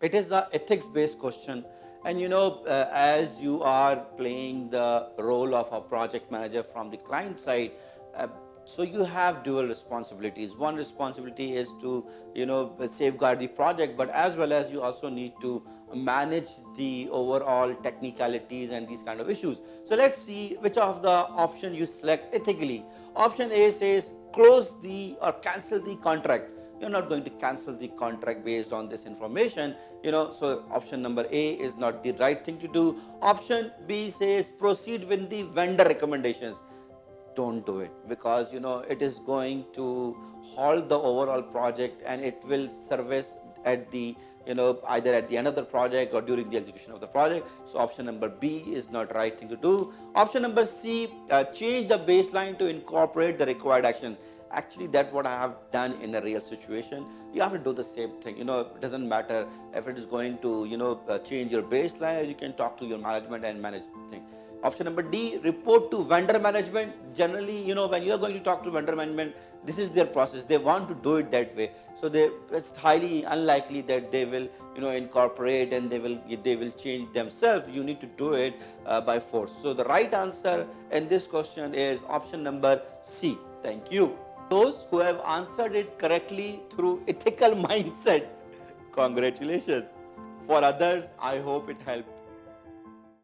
It is a ethics based question, and as you are playing the role of a project manager from the client side, uh, so you have dual responsibilities. One responsibility is to safeguard the project, but as well as you also need to manage the overall technicalities and these kind of issues. So let's see which of the option you select ethically. Option A says close the or cancel the contract. You're not going to cancel the contract based on this information, so option number A is not the right thing to do. Option B says proceed with the vendor recommendations. Don't do it, because it is going to halt the overall project, and it will service at the either at the end of the project or during the execution of the project. So option number B is not right thing to do. Option number C, change the baseline to incorporate the required actions. Actually, that's what I have done in a real situation. You have to do the same thing. It doesn't matter if it is going to change your baseline. You can talk to your management and manage the thing. Option number D, report to vendor management. Generally, when you are going to talk to vendor management, this is their process. They want to do it that way. So it's highly unlikely that they will incorporate and they will change themselves. You need to do it by force. So the right answer in this question is option number C. Thank you. Those who have answered it correctly through ethical mindset, congratulations. For others, I hope it helped.